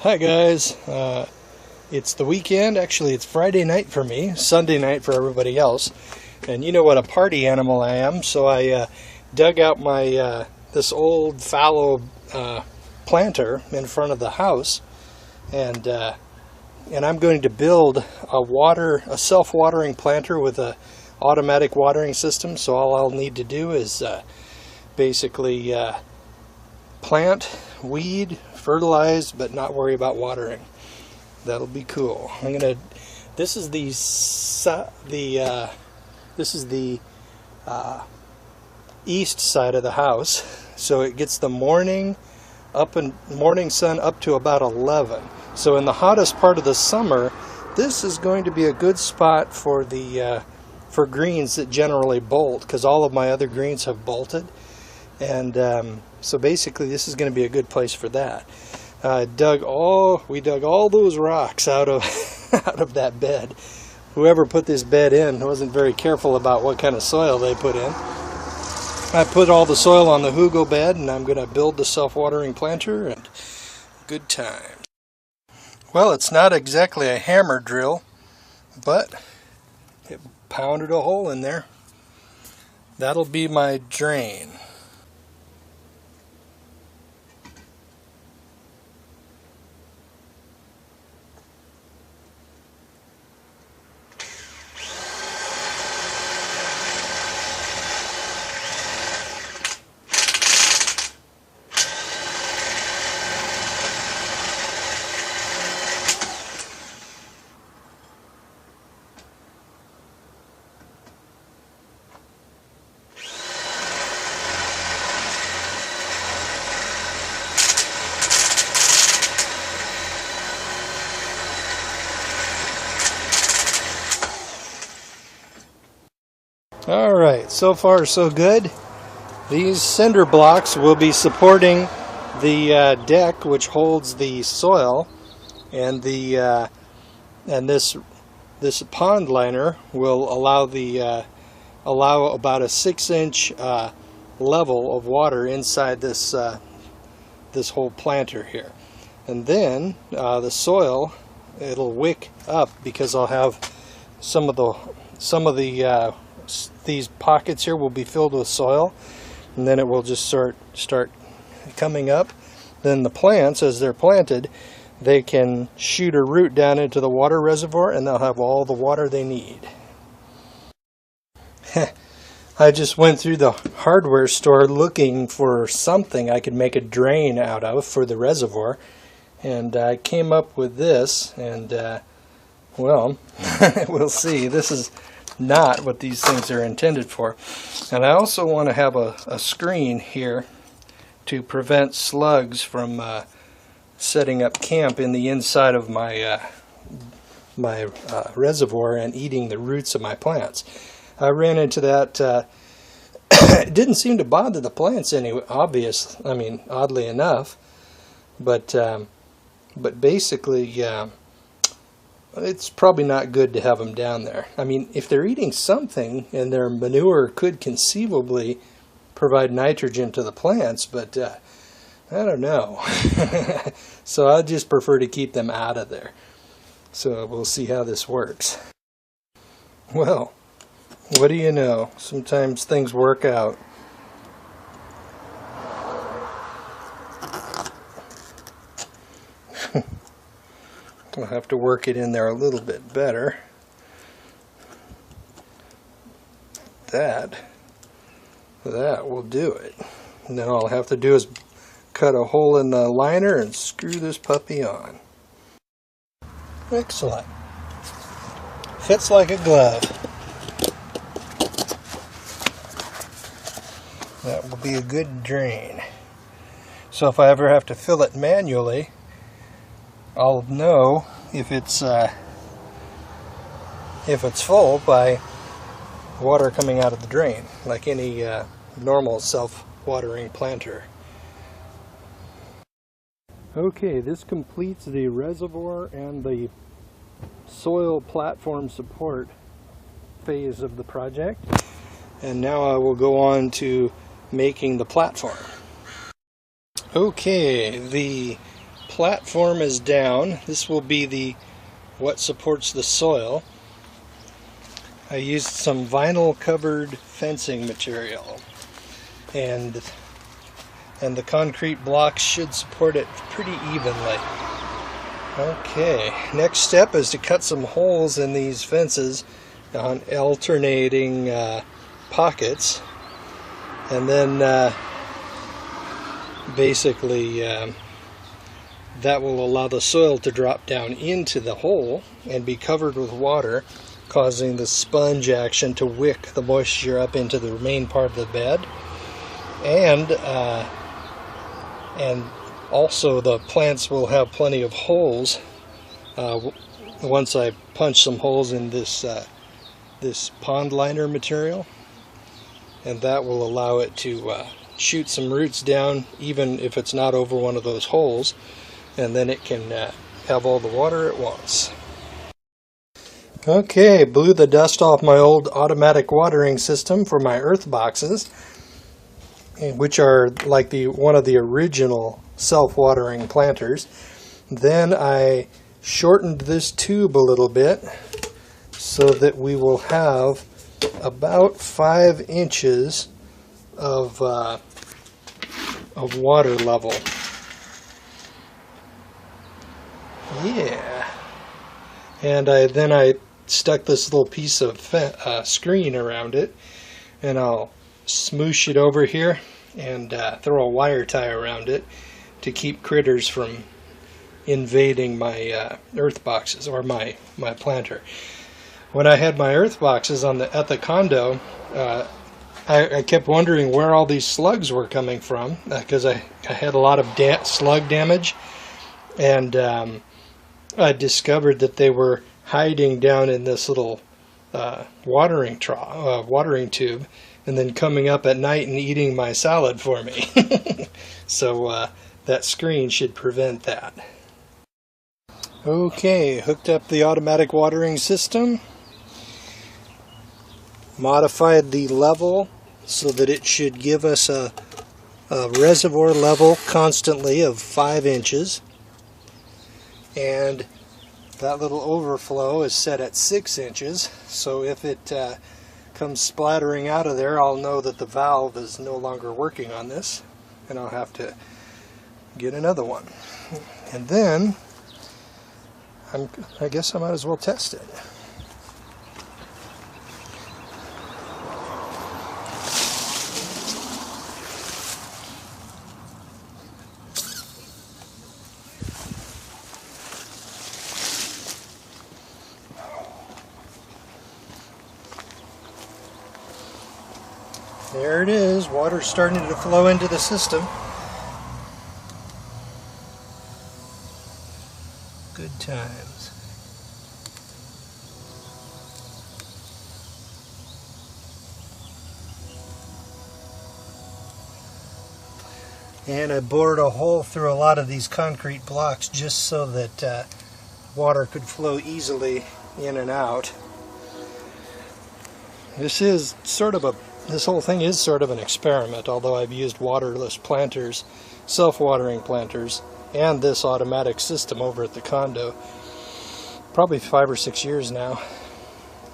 Hi guys, it's the weekend. Actually, it's Friday night for me, Sunday night for everybody else. And you know what a party animal I am, so I dug out my this old fallow planter in front of the house, and I'm going to build a self-watering planter with a automatic watering system. So all I'll need to do is basically plant, weed, fertilize, but not worry about watering. That'll be cool. This is the east side of the house, so it gets the morning sun up to about 11. So in the hottest part of the summer, this is going to be a good spot for for greens that generally bolt, because all of my other greens have bolted. And so basically this is going to be a good place for that. We dug all those rocks out of out of that bed. Whoever put this bed in wasn't very careful about what kind of soil they put in. I put all the soil on the Hugo bed, and I'm going to build the self-watering planter, and good times. Well, it's not exactly a hammer drill, but it pounded a hole in there. That'll be my drain. Alright, so far so good. These cinder blocks will be supporting the deck which holds the soil, and this pond liner will allow about a 6-inch level of water inside this whole planter here. And then the soil, it'll wick up because I'll have some of these pockets here will be filled with soil, and then it will just start coming up. Then the plants, as they're planted, they can shoot a root down into the water reservoir, and they'll have all the water they need. I just went through the hardware store looking for something I could make a drain out of for the reservoir, and I came up with this, and well, we'll see. This is not what these things are intended for. And I also want to have a screen here to prevent slugs from setting up camp in the inside of my reservoir and eating the roots of my plants. I ran into that. It didn't seem to bother the plants oddly enough, but basically it's probably not good to have them down there. I mean, if they're eating something, and their manure could conceivably provide nitrogen to the plants, but I don't know. So I just prefer to keep them out of there. So we'll see how this works. Well, what do you know? Sometimes things work out. I'll have to work it in there a little bit better. That will do it. And then all I'll have to do is cut a hole in the liner and screw this puppy on. Excellent. Fits like a glove. That will be a good drain. So if I ever have to fill it manually, I'll know if it's full by water coming out of the drain, like any normal self-watering planter. Okay, this completes the reservoir and the soil platform support phase of the project. And now I will go on to making the platform. Okay, the platform is down. This will be what supports the soil. I used some vinyl covered fencing material, and the concrete blocks should support it pretty evenly. Okay, next step is to cut some holes in these fences on alternating pockets, and then basically that will allow the soil to drop down into the hole and be covered with water, causing the sponge action to wick the moisture up into the main part of the bed. And also the plants will have plenty of holes once I punch some holes in this pond liner material, and that will allow it to shoot some roots down even if it's not over one of those holes, and then it can have all the water it wants. Okay, blew the dust off my old automatic watering system for my earth boxes, which are like one of the original self-watering planters. Then I shortened this tube a little bit so that we will have about 5 inches of water level. Yeah. And then I stuck this little piece of screen around it, and I'll smoosh it over here and throw a wire tie around it to keep critters from invading my earth boxes or my planter. When I had my earth boxes at the condo, I kept wondering where all these slugs were coming from, because I had a lot of slug damage, and I discovered that they were hiding down in this little watering tube, and then coming up at night and eating my salad for me. So that screen should prevent that. Okay, hooked up the automatic watering system, modified the level so that it should give us a reservoir level constantly of 5 inches, and that little overflow is set at 6 inches, so if it comes splattering out of there, I'll know that the valve is no longer working on this, and I'll have to get another one. And then I guess I might as well test it. There it is, water's starting to flow into the system. Good times. And I bored a hole through a lot of these concrete blocks just so that water could flow easily in and out. This whole thing is sort of an experiment, although I've used waterless planters, self-watering planters, and this automatic system over at the condo probably 5 or 6 years now.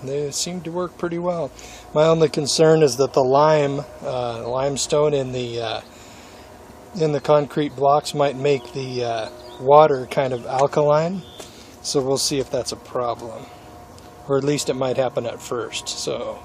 They seem to work pretty well. My only concern is that the limestone in the concrete blocks might make the water kind of alkaline, so we'll see if that's a problem, or at least it might happen at first, so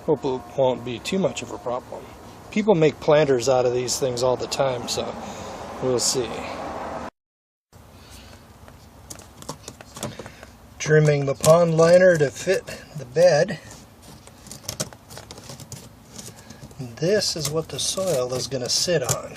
hope it won't be too much of a problem. People make planters out of these things all the time, so we'll see. trimming the pond liner to fit the bed. This is what the soil is going to sit on.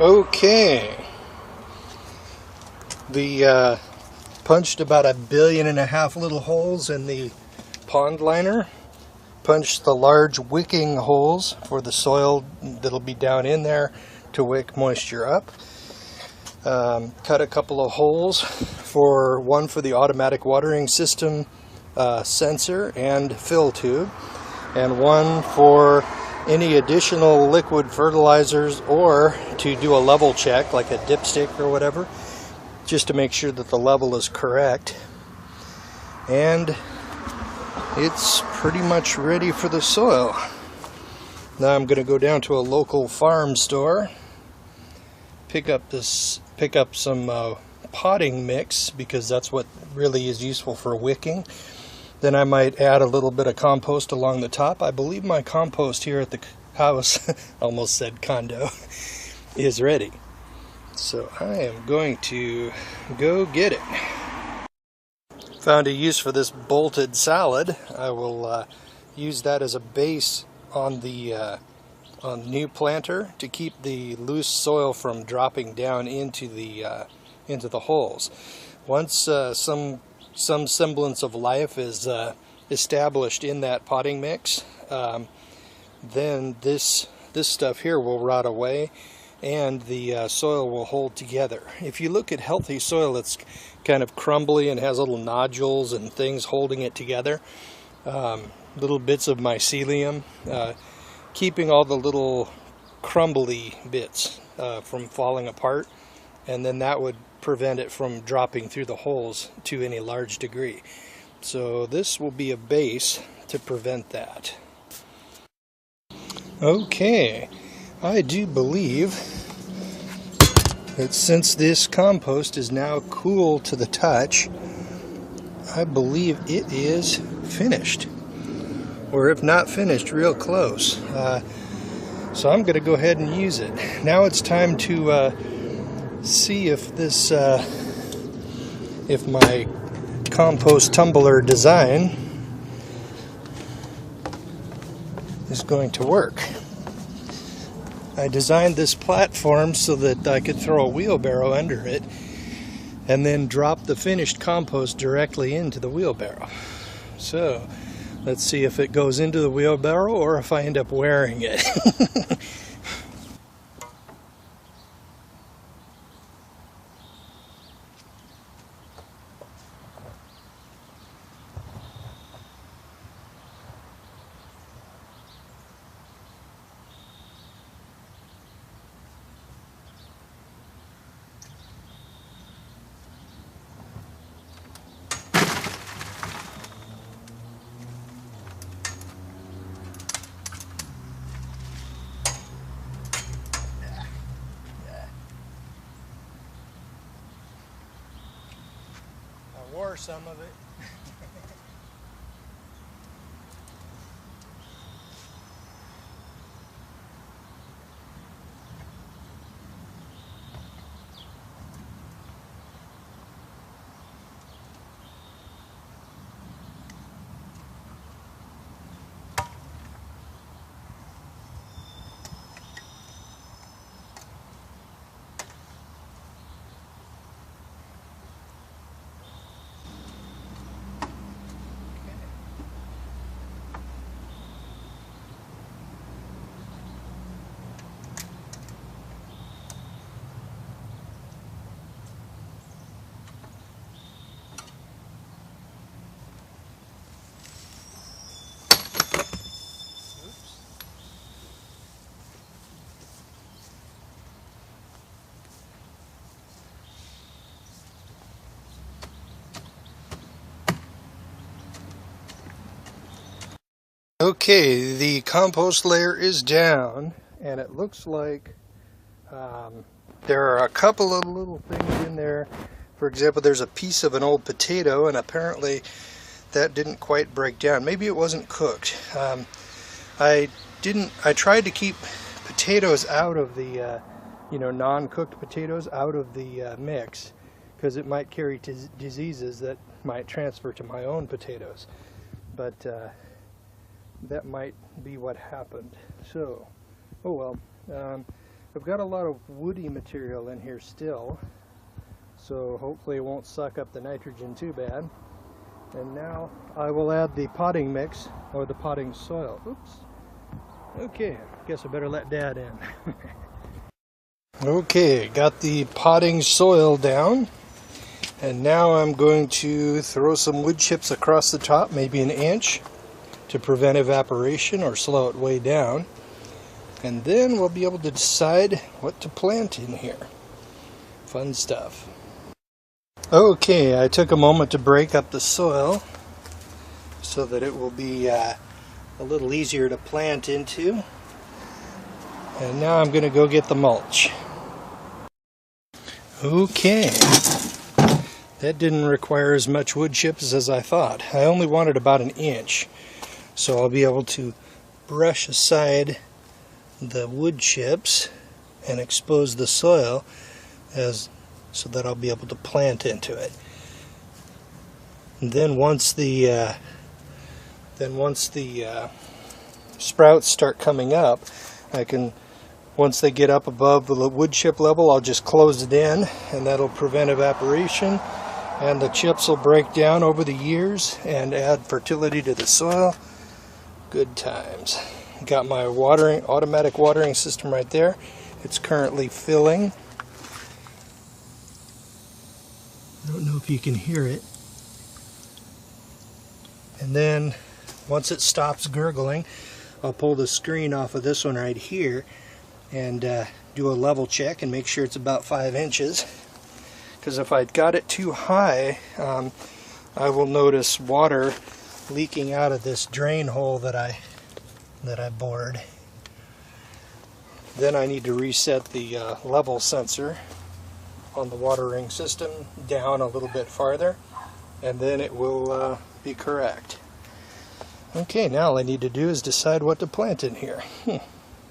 Okay, the punched about 1.5 billion little holes in the pond liner. Punched the large wicking holes for the soil that'll be down in there to wick moisture up. Cut a couple of holes, one for the automatic watering system sensor and fill tube, and one for any additional liquid fertilizers, or to do a level check like a dipstick or whatever, just to make sure that the level is correct. And it's pretty much ready for the soil. Now I'm going to go down to a local farm store, pick up some potting mix, because that's what really is useful for wicking. Then I might add a little bit of compost along the top. I believe my compost here at the house, almost said condo, is ready. So I am going to go get it. Found a use for this bolted salad. I will use that as a base on the new planter to keep the loose soil from dropping down into the holes. Once some semblance of life is established in that potting mix, then this stuff here will rot away and the soil will hold together. If you look at healthy soil, it's kind of crumbly and has little nodules and things holding it together. Little bits of mycelium, keeping all the little crumbly bits from falling apart, and then that would prevent it from dropping through the holes to any large degree. So this will be a base to prevent that. Okay, I do believe that since this compost is now cool to the touch, I believe it is finished, or if not finished, real close. So I'm going to go ahead and use it. Now it's time to see if this, if my compost tumbler design is going to work. I designed this platform so that I could throw a wheelbarrow under it and then drop the finished compost directly into the wheelbarrow. So let's see if it goes into the wheelbarrow or if I end up wearing it. I wore some of it. Okay, the compost layer is down, and it looks like there are a couple of little things in there. For example, there's a piece of an old potato, and apparently that didn't quite break down. Maybe it wasn't cooked. I tried to keep potatoes out of the, non-cooked potatoes out of the mix, because it might carry diseases that might transfer to my own potatoes. But that might be what happened. So, oh well. I've got a lot of woody material in here still, so hopefully it won't suck up the nitrogen too bad. And now I will add the potting mix, or the potting soil. Oops. Okay, guess I better let Dad in. Okay, got the potting soil down, and now I'm going to throw some wood chips across the top, maybe an inch, to prevent evaporation or slow it way down. And then we'll be able to decide what to plant in here. Fun stuff. Okay, I took a moment to break up the soil so that it will be a little easier to plant into. And now I'm going to go get the mulch. Okay, that didn't require as much wood chips as I thought. I only wanted about an inch, so I'll be able to brush aside the wood chips and expose the soil so that I'll be able to plant into it. And then once the sprouts start coming up, once they get up above the wood chip level, I'll just close it in, and that'll prevent evaporation, and the chips will break down over the years and add fertility to the soil. Good times. Got my automatic watering system right there. It's currently filling. I don't know if you can hear it. And then once it stops gurgling, I'll pull the screen off of this one right here and do a level check and make sure it's about 5 inches. Because if I got it too high, I will notice water leaking out of this drain hole that I bored. Then I need to reset the level sensor on the watering system down a little bit farther, and then it will be correct. Okay, now all I need to do is decide what to plant in here.